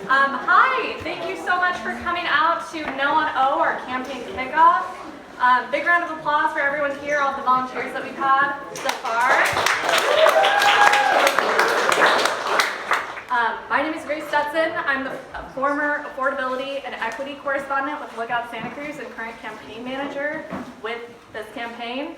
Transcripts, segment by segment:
Hi, thank you so much for coming out to No on O, our campaign kickoff. Big round of applause for everyone here, all the volunteers that we've had so far. My name is Grace Stetson. I'm the former affordability and equity correspondent with Lookout Santa Cruz and current campaign manager with this campaign.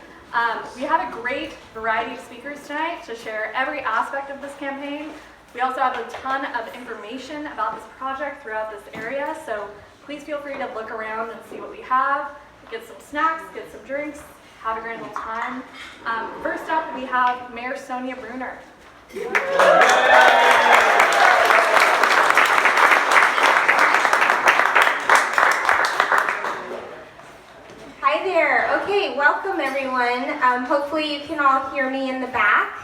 We have a great variety of speakers tonight to share every aspect of this campaign. We also have a ton of information about this project throughout this area, so please feel free to look around and see what we have, get some snacks, get some drinks, have a grand old time. First up, we have Mayor Sonja Brunner. Hi there. Okay, welcome everyone. Hopefully you can all hear me in the back.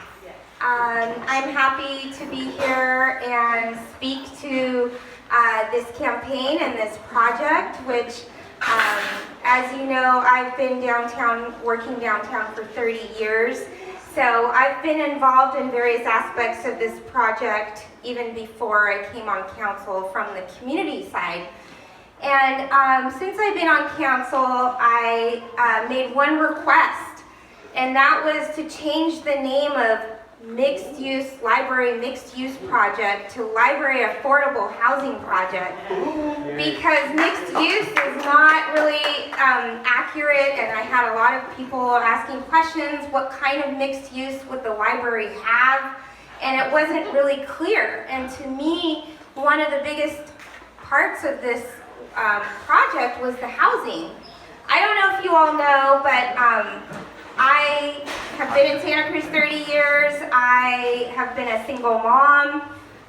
I'm happy to be here and speak to this campaign and this project, which, as you know, I've been working downtown for 30 years. So I've been involved in various aspects of this project even before I came on council from the community side. And since I've been on council, I made one request, and that was to change the name of library mixed-use project to library affordable housing project, because mixed use is not really accurate, and I had a lot of people asking questions, what kind of mixed use would the library have, and it wasn't really clear. And to me, one of the biggest parts of this project was the housing. I don't know if you all know, but I have been in Santa Cruz 30 years. I have been a single mom.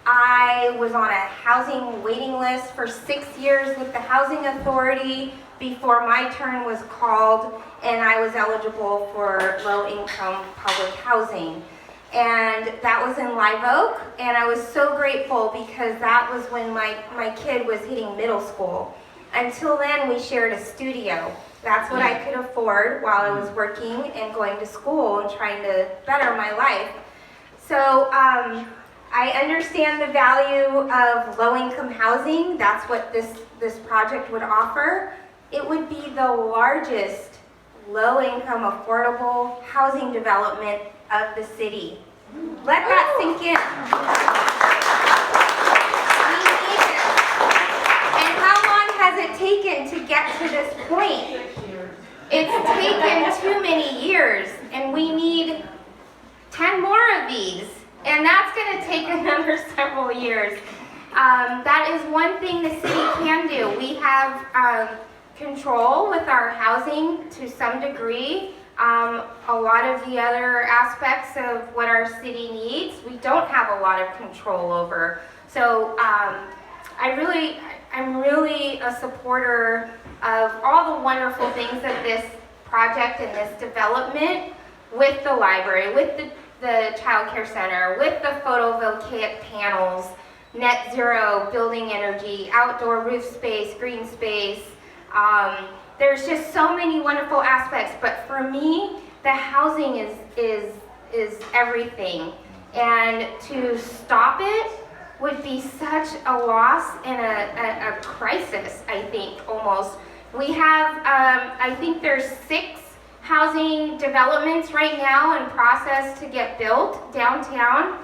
I was on a housing waiting list for 6 years with the Housing Authority before my turn was called, and I was eligible for low-income public housing. And that was in Live Oak, and I was so grateful because that was when my kid was hitting middle school. Until then, we shared a studio. That's what I could afford while I was working and going to school and trying to better my life. So I understand the value of low-income housing. That's what this project would offer. It would be the largest low-income affordable housing development of the city. Let that sink in. And how long has it taken to get to this point? It's taken too many years, and we need 10 more of these, and that's going to take another several years. That is one thing the city can do. We have control with our housing to some degree. A lot of the other aspects of what our city needs, we don't have a lot of control over. So I'm really a supporter of all the wonderful things of this project and this development with the library, with the child care center, with the photovoltaic panels, net zero building energy, outdoor roof space, green space. There's just so many wonderful aspects, but for me, the housing is everything. And to stop it would be such a loss and a crisis, I think, almost. We have, I think there's 6 housing developments right now in process to get built downtown.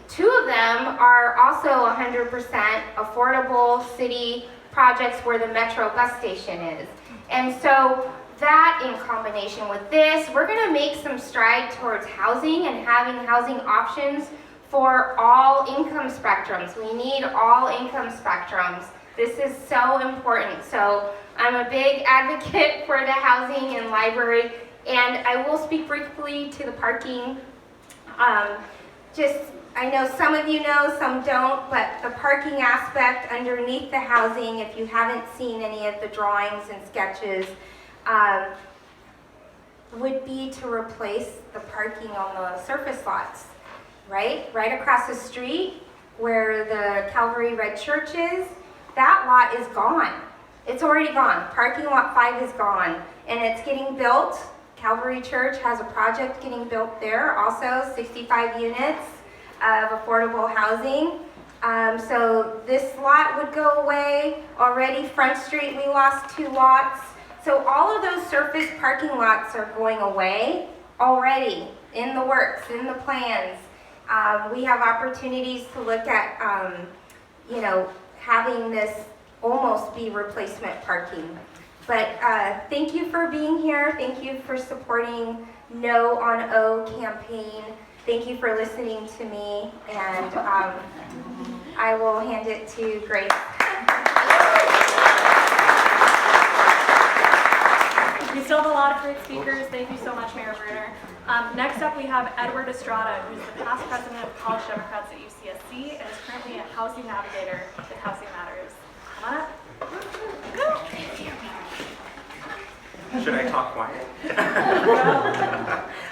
2 of them are also 100% affordable city projects where the Metro bus station is. And so that in combination with this, we're gonna make some stride towards housing and having housing options for all income spectrums. We need all income spectrums. This is so important. So I'm a big advocate for the housing and library, and I will speak briefly to the parking. I know some of you know, some don't, but the parking aspect underneath the housing, if you haven't seen any of the drawings and sketches, would be to replace the parking on the surface lots, right across the street where the Calvary Red Church is. That lot is gone. It's already gone. Parking lot 5 is gone, and it's getting built. Calvary Church has a project getting built there, also 65 units of affordable housing. So this lot would go away. Already Front Street, we lost 2 lots. So all of those surface parking lots are going away already, in the works, in the plans. We have opportunities to look at, having this almost be replacement parking. But thank you for being here. Thank you for supporting No on O campaign. Thank you for listening to me, and I will hand it to Grace. We still have a lot of great speakers. Thank you so much, Mayor Brunner. Next up, we have Edward Estrada, who's the past president of College Democrats at UCSC and is currently a housing navigator with Housing Matters. Come on up. Should I talk quiet?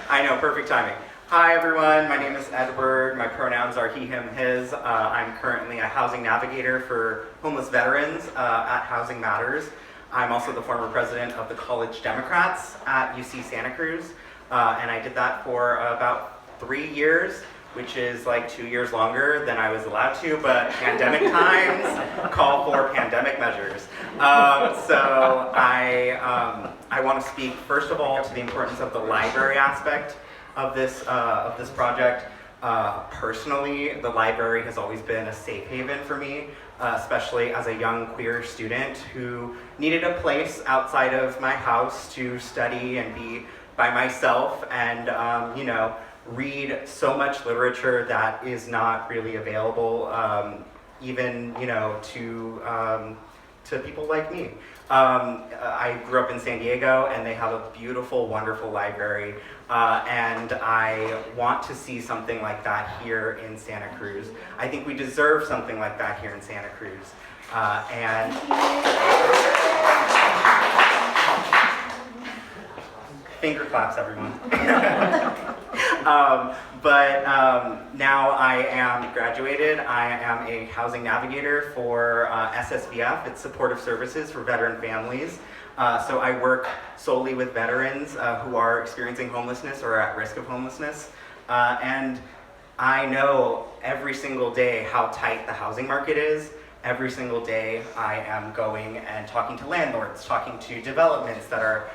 I know, perfect timing. Hi everyone, my name is Edward. My pronouns are he, him, his. I'm currently a housing navigator for homeless veterans at Housing Matters. I'm also the former president of the College Democrats at UC Santa Cruz. And I did that for about 3 years, which is like 2 years longer than I was allowed to, but pandemic times call for pandemic measures. So I want to speak first of all to the importance of the library aspect of this project. Personally, the library has always been a safe haven for me, especially as a young queer student who needed a place outside of my house to study and be by myself and, read so much literature that is not really available, even, to people like me. I grew up in San Diego, and they have a beautiful, wonderful library, and I want to see something like that here in Santa Cruz. I think we deserve something like that here in Santa Cruz. Finger claps, everyone. Now I am graduated. I am a housing navigator for SSVF. It's Supportive Services for Veteran Families. So I work solely with veterans who are experiencing homelessness or at risk of homelessness. And I know every single day how tight the housing market is. Every single day I am going and talking to landlords, talking to developments that are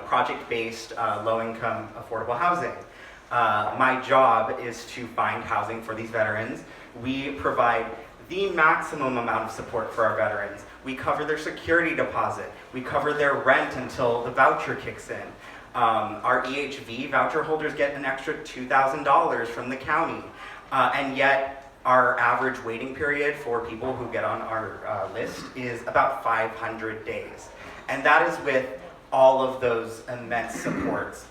project-based, low-income, affordable housing. My job is to find housing for these veterans. We provide the maximum amount of support for our veterans. We cover their security deposit. We cover their rent until the voucher kicks in. Our EHV voucher holders get an extra $2,000 from the county. And yet, our average waiting period for people who get on our list is about 500 days. And that is with all of those immense supports.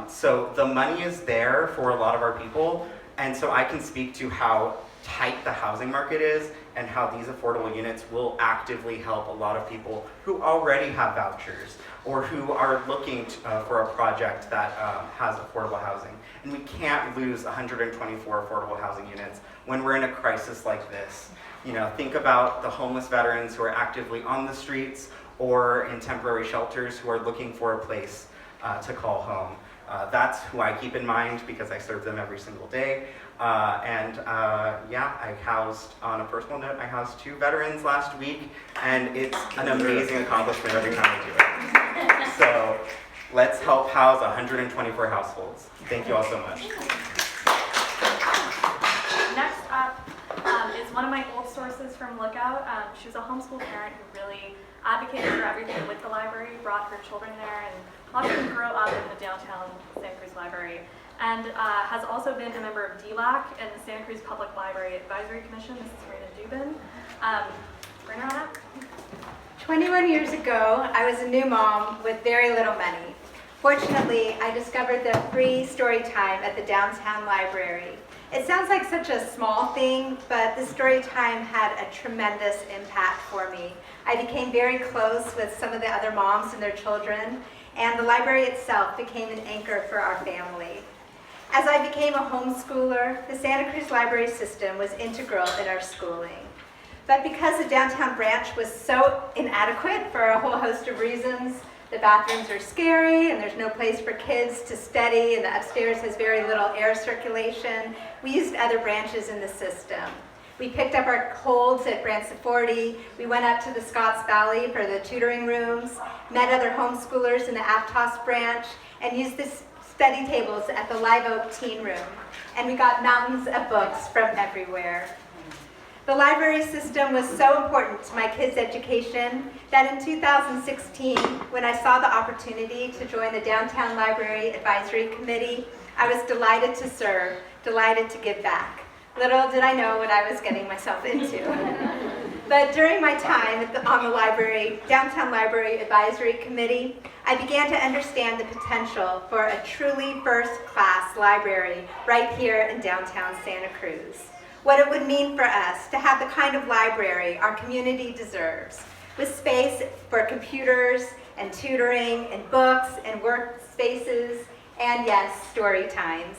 So the money is there for a lot of our people, and so I can speak to how tight the housing market is and how these affordable units will actively help a lot of people who already have vouchers or who are looking for a project that has affordable housing. And we can't lose 124 affordable housing units when we're in a crisis like this. Think about the homeless veterans who are actively on the streets or in temporary shelters who are looking for a place to call home. That's who I keep in mind because I serve them every single day. I housed, on a personal note, I housed 2 veterans last week, and it's an amazing accomplishment every time I do it. So let's help house 124 households. Thank you all so much. Next up is one of my old sources from Lookout. She was a homeschool parent who really advocated for everything with the library, brought her children there, and watched them grow up in the downtown Santa Cruz Library. And has also been a member of DLAC and the Santa Cruz Public Library Advisory Commission. This is Serena Dubin. Bring her on up. 21 years ago, I was a new mom with very little money. Fortunately, I discovered the free story time at the downtown library. It sounds like such a small thing, but the story time had a tremendous impact for me. I became very close with some of the other moms and their children, and the library itself became an anchor for our family. As I became a homeschooler, the Santa Cruz library system was integral in our schooling. But because the downtown branch was so inadequate for a whole host of reasons, the bathrooms are scary and there's no place for kids to study, and the upstairs has very little air circulation, we used other branches in the system. We picked up our colds at Branson 40. We went up to the Scotts Valley for the tutoring rooms, met other homeschoolers in the Aptos branch, and used the study tables at the Live Oak Teen Room. And we got mountains of books from everywhere. The library system was so important to my kids' education that in 2016, when I saw the opportunity to join the Downtown Library Advisory Committee, I was delighted to serve, delighted to give back. Little did I know what I was getting myself into. But during my time on the Downtown Library Advisory Committee, I began to understand the potential for a truly first-class library right here in downtown Santa Cruz. What it would mean for us to have the kind of library our community deserves, with space for computers and tutoring and books and workspaces and, yes, story times.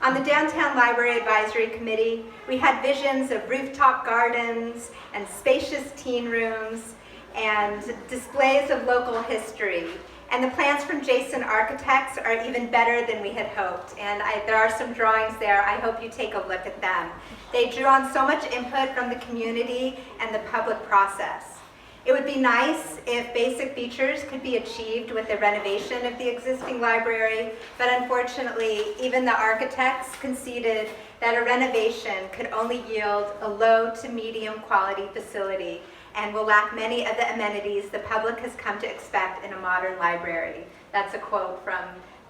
On the Downtown Library Advisory Committee, we had visions of rooftop gardens and spacious teen rooms and displays of local history. And the plans from Jason Architects are even better than we had hoped. And there are some drawings there. I hope you take a look at them. They drew on so much input from the community and the public process. It would be nice if basic features could be achieved with the renovation of the existing library, but unfortunately, even the architects conceded that a renovation could only yield a low to medium quality facility and will lack many of the amenities the public has come to expect in a modern library. That's a quote from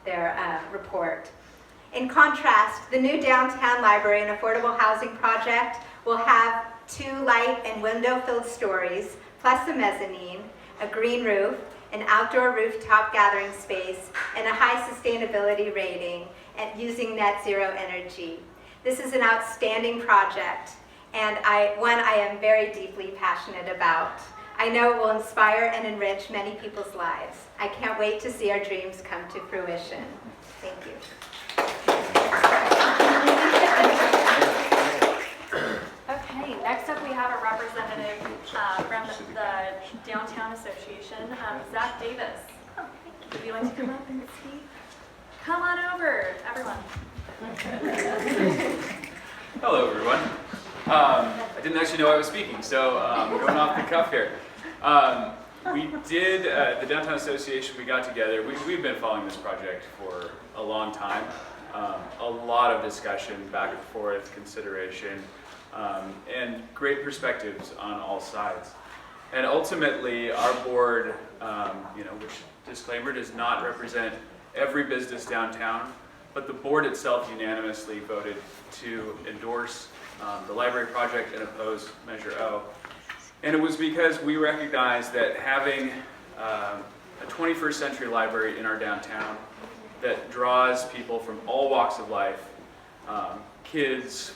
their report. In contrast, the new downtown library and affordable housing project will have 2 light and window-filled stories, plus a mezzanine, a green roof, an outdoor rooftop gathering space, and a high sustainability rating and using net zero energy. This is an outstanding project, and one I am very deeply passionate about. I know it will inspire and enrich many people's lives. I can't wait to see our dreams come to fruition. Thank you. Okay, next up we have a representative from the Downtown Association, Zach Davis. Would you like to come up and speak? Come on over, everyone. Hello, everyone. I didn't actually know I was speaking, so going off the cuff here. We did, the Downtown Association, we got together. We've been following this project for a long time. A lot of discussion, back and forth, consideration, and great perspectives on all sides. And ultimately, our board, which, disclaimer, does not represent every business downtown, but the board itself unanimously voted to endorse the library project and oppose Measure O. And it was because we recognized that having a 21st century library in our downtown that draws people from all walks of life, kids,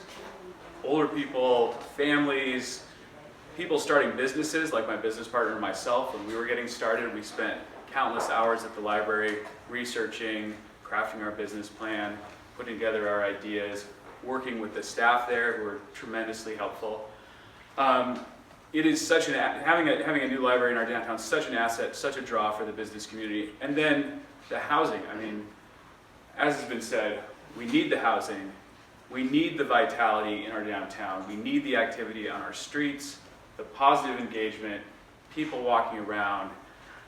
older people, families, people starting businesses, like my business partner and myself. When we were getting started, we spent countless hours at the library researching, crafting our business plan, putting together our ideas, working with the staff there who were tremendously helpful. It is such an, having a new library in our downtown, such an asset, such a draw for the business community. And then the housing, I mean, as has been said, we need the housing, we need the vitality in our downtown, we need the activity on our streets, the positive engagement, people walking around.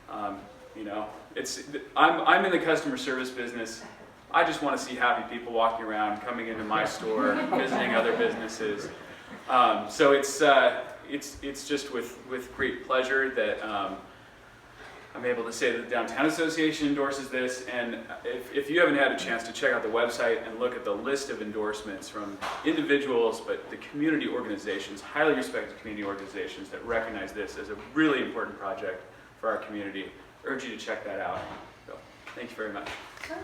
I'm in the customer service business. I just want to see happy people walking around, coming into my store, visiting other businesses. So it's just with great pleasure that I'm able to say that the Downtown Association endorses this. And if you haven't had a chance to check out the website and look at the list of endorsements from individuals, but the community organizations, highly respected community organizations that recognize this as a really important project for our community, I urge you to check that out. So, thank you very much. It's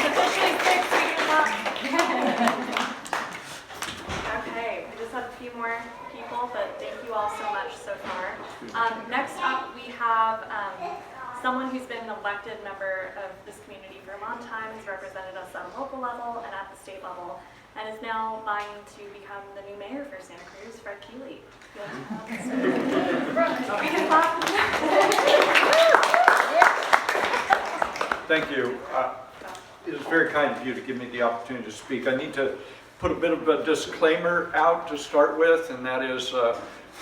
officially 6, we can clap. Okay, we just have a few more people, but thank you all so much so far. Next up, we have someone who's been an elected member of this community for a long time, has represented us at a local level and at the state level, and is now vying to become the new mayor for Santa Cruz, Fred Keely. We can clap. Thank you. It is very kind of you to give me the opportunity to speak. I need to put a bit of a disclaimer out to start with, and that is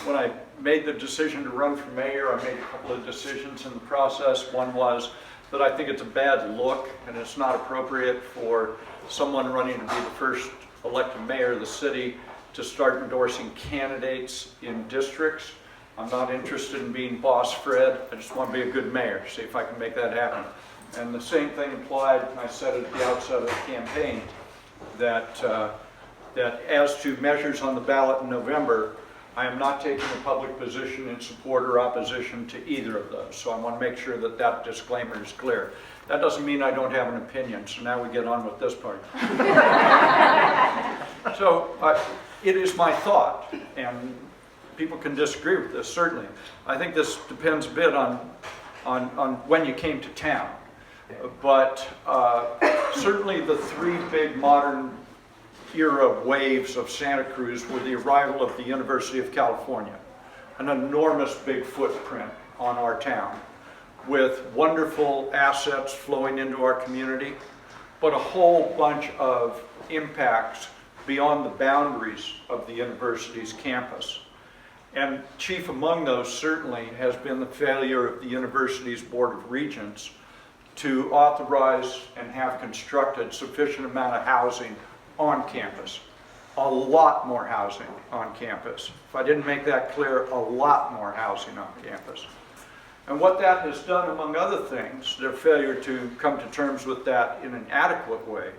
when I made the decision to run for mayor, I made a couple of decisions in the process. One was that I think it's a bad look and it's not appropriate for someone running to be the first elected mayor of the city to start endorsing candidates in districts. I'm not interested in being boss Fred. I just want to be a good mayor, see if I can make that happen. And the same thing applied, I said at the outset of the campaign, that as to measures on the ballot in November, I am not taking a public position in support or opposition to either of those. So I want to make sure that that disclaimer is clear. That doesn't mean I don't have an opinion, so now we get on with this part. So it is my thought, and people can disagree with this, certainly. I think this depends a bit on when you came to town. But certainly the three big modern era waves of Santa Cruz were the arrival of the University of California, an enormous big footprint on our town with wonderful assets flowing into our community, but a whole bunch of impacts beyond the boundaries of the university's campus. And chief among those certainly has been the failure of the university's Board of Regents to authorize and have constructed sufficient amount of housing on campus. A lot more housing on campus. If I didn't make that clear, a lot more housing on campus. And what that has done, among other things, their failure to come to terms with that in an adequate way,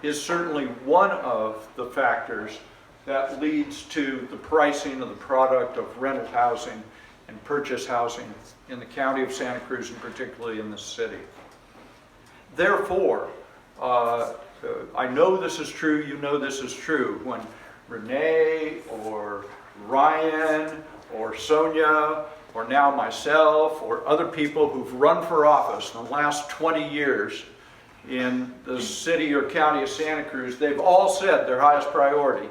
is certainly one of the factors that leads to the pricing of the product of rental housing and purchase housing in the county of Santa Cruz, and particularly in the city. Therefore, I know this is true, you know this is true, when Renee or Ryan or Sonja or now myself or other people who've run for office in the last 20 years in the city or county of Santa Cruz, they've all said their highest priority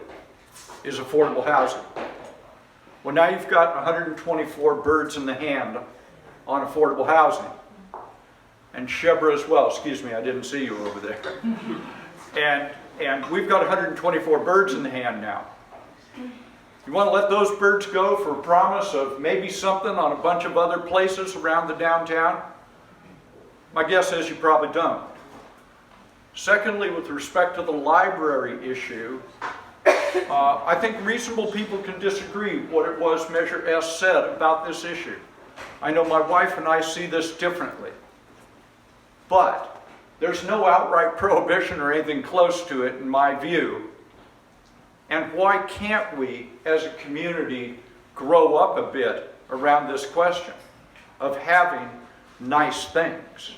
is affordable housing. Well, now you've got 124 birds in the hand on affordable housing. And Shebra as well, excuse me, I didn't see you over there. And we've got 124 birds in the hand now. You want to let those birds go for a promise of maybe something on a bunch of other places around the downtown? My guess is you probably don't. Secondly, with respect to the library issue, I think reasonable people can disagree what it was Measure S said about this issue. I know my wife and I see this differently. But there's no outright prohibition or anything close to it in my view. And why can't we, as a community, grow up a bit around this question of having nice things?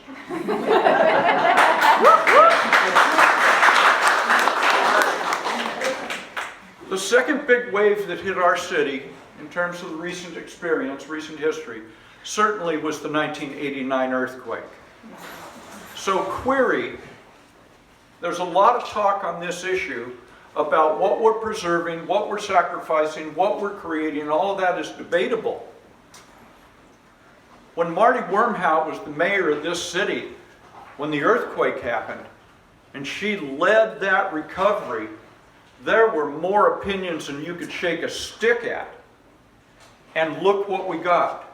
The second big wave that hit our city, in terms of the recent experience, recent history, certainly was the 1989 earthquake. So query, there's a lot of talk on this issue about what we're preserving, what we're sacrificing, what we're creating. All of that is debatable. When Marty Wormhout was the mayor of this city, when the earthquake happened, and she led that recovery, there were more opinions than you could shake a stick at. And look what we got.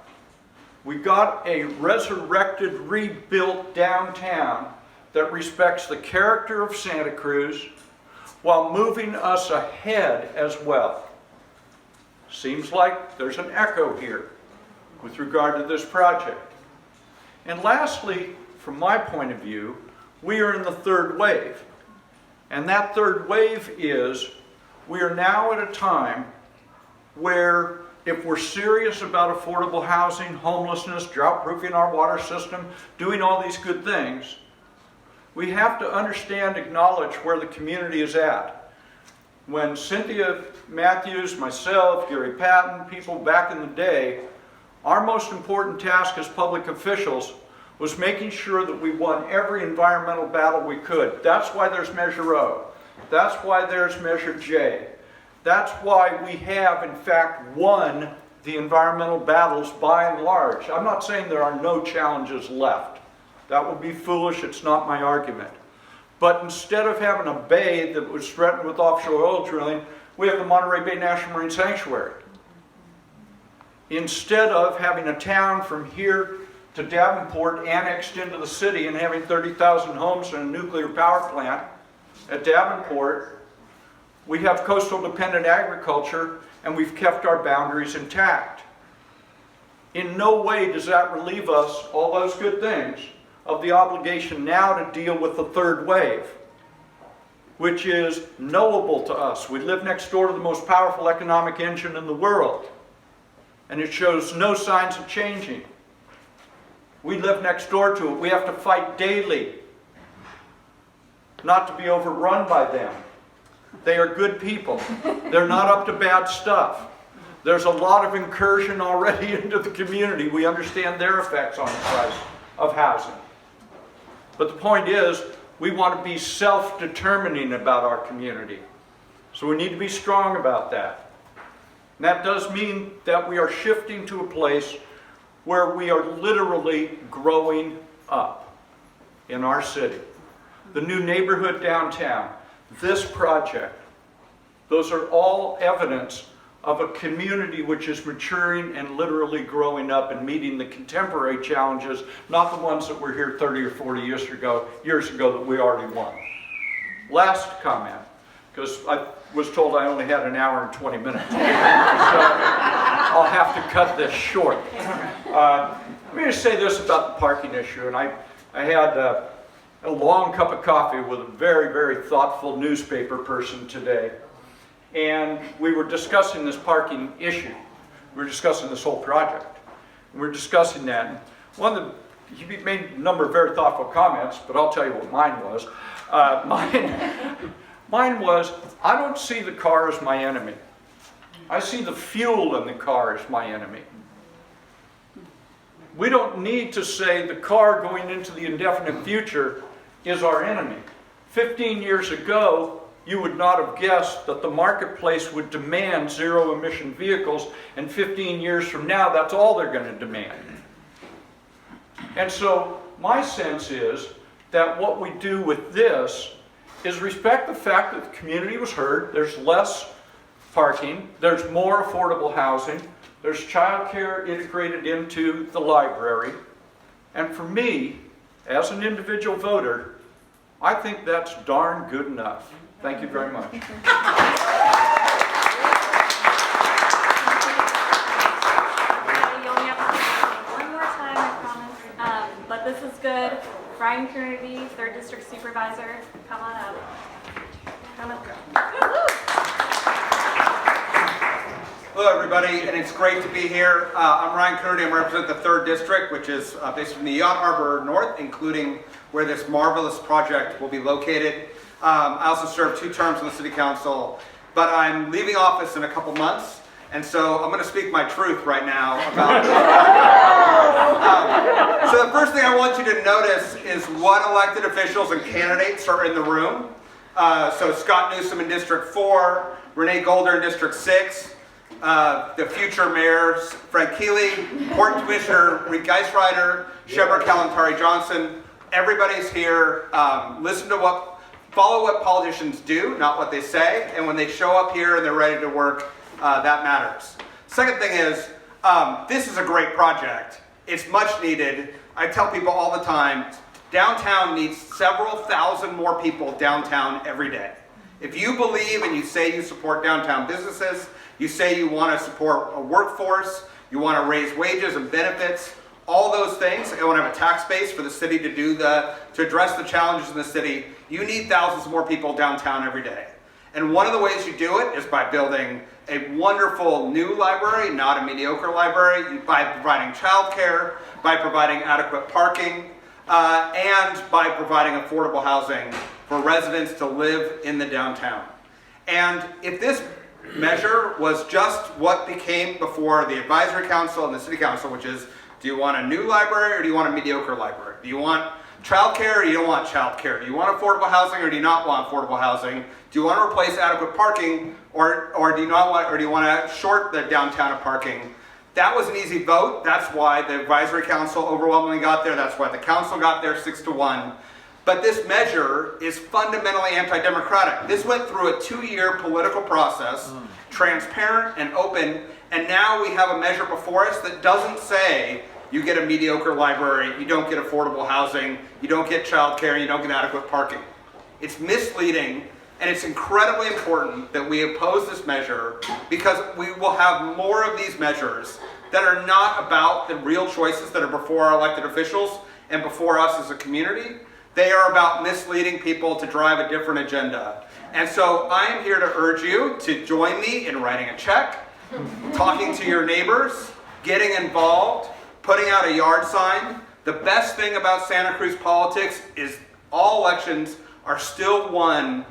We got a resurrected, rebuilt downtown that respects the character of Santa Cruz while moving us ahead as well. Seems like there's an echo here with regard to this project. And lastly, from my point of view, we are in the third wave. And that third wave is, we are now at a time where if we're serious about affordable housing, homelessness, drought-proofing our water system, doing all these good things, we have to understand, acknowledge where the community is at. When Cynthia Matthews, myself, Gary Patton, people back in the day, our most important task as public officials was making sure that we won every environmental battle we could. That's why there's Measure O. That's why there's Measure J. That's why we have, in fact, won the environmental battles by and large. I'm not saying there are no challenges left. That would be foolish. It's not my argument. But instead of having a bay that was threatened with offshore oil drilling, we have the Monterey Bay National Marine Sanctuary. Instead of having a town from here to Davenport annexed into the city and having 30,000 homes and a nuclear power plant at Davenport, we have coastal dependent agriculture and we've kept our boundaries intact. In no way does that relieve us, all those good things, of the obligation now to deal with the third wave, which is knowable to us. We live next door to the most powerful economic engine in the world, and it shows no signs of changing. We live next door to it. We have to fight daily not to be overrun by them. They are good people. They're not up to bad stuff. There's a lot of incursion already into the community. We understand their effects on the price of housing. But the point is, we want to be self-determining about our community. So we need to be strong about that. And that does mean that we are shifting to a place where we are literally growing up in our city. The new neighborhood downtown, this project, those are all evidence of a community which is maturing and literally growing up and meeting the contemporary challenges, not the ones that were here 30 or 40 years ago that we already won. Last comment, because I was told I only had an hour and 20 minutes. So I'll have to cut this short. Let me just say this about the parking issue. And I had a long cup of coffee with a very, very thoughtful newspaper person today. And we were discussing this parking issue. We were discussing this whole project. And we were discussing that. And he made a number of very thoughtful comments, but I'll tell you what mine was. Mine was, I don't see the car as my enemy. I see the fuel in the car as my enemy. We don't need to say the car going into the indefinite future is our enemy. 15 years ago, you would not have guessed that the marketplace would demand zero-emission vehicles, and 15 years from now, that's all they're going to demand. And so my sense is that what we do with this is respect the fact that the community was heard. There's less parking, there's more affordable housing, there's childcare integrated into the library, and for me, as an individual voter, I think that's darn good enough. Thank you very much. You only have one more time, I promise. But this is good. Brian Cooney, 3rd District Supervisor, come on up. Come up. Hello, everybody, and it's great to be here. I'm Ryan Cooney. I represent the 3rd District, which is based in the Yacht Harbor North, including where this marvelous project will be located. I also serve 2 terms on the City Council, but I'm leaving office in a couple months, and so I'm going to speak my truth right now about this. So the first thing I want you to notice is what elected officials and candidates are in the room. So Scott Newsom in District 4, Renee Golder in District 6, the future mayors Fred Keely, Port Commissioner Rick Geisreiter, Shepard Kalantari Johnson. Everybody's here. Follow what politicians do, not what they say. And when they show up here and they're ready to work, that matters. Second thing is, this is a great project. It's much needed. I tell people all the time, downtown needs several thousand more people downtown every day. If you believe and you say you support downtown businesses, you say you want to support a workforce, you want to raise wages and benefits, all those things, and want to have a tax base for the city to address the challenges in the city, you need thousands more people downtown every day. And one of the ways you do it is by building a wonderful new library, not a mediocre library, by providing childcare, by providing adequate parking, and by providing affordable housing for residents to live in the downtown. And if this measure was just what became before the Advisory Council and the City Council, which is, do you want a new library or do you want a mediocre library? Do you want childcare or you don't want childcare? Do you want affordable housing or do you not want affordable housing? Do you want to replace adequate parking or do you want to short the downtown of parking? That was an easy vote. That's why the Advisory Council overwhelmingly got there. That's why the Council got there 6-1. But this measure is fundamentally anti-democratic. This went through a 2-year political process, transparent and open, and now we have a measure before us that doesn't say you get a mediocre library, you don't get affordable housing, you don't get childcare, you don't get adequate parking. It's misleading, and it's incredibly important that we oppose this measure because we will have more of these measures that are not about the real choices that are before our elected officials and before us as a community. They are about misleading people to drive a different agenda. And so I am here to urge you to join me in writing a check, talking to your neighbors, getting involved, putting out a yard sign. The best thing about Santa Cruz politics is all elections are still won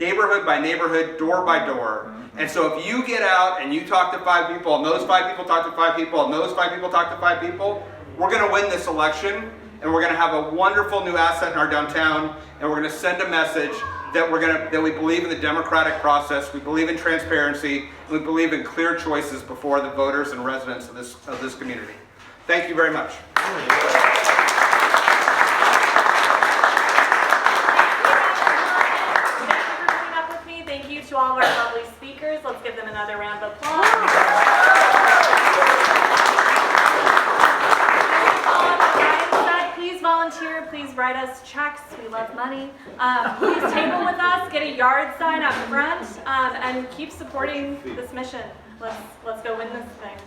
neighborhood by neighborhood, door by door. And so if you get out and you talk to 5 people, and those 5 people talk to 5 people, and those 5 people talk to 5 people, we're going to win this election, and we're going to have a wonderful new asset in our downtown, and we're going to send a message that we believe in the democratic process, we believe in transparency, and we believe in clear choices before the voters and residents of this community. Thank you very much. Thank you for putting up with me. Thank you to all of our lovely speakers. Let's give them another round of applause. Please volunteer. Please write us checks. We love money. Please table with us. Get a yard sign up front, and keep supporting this mission. Let's go win this thing.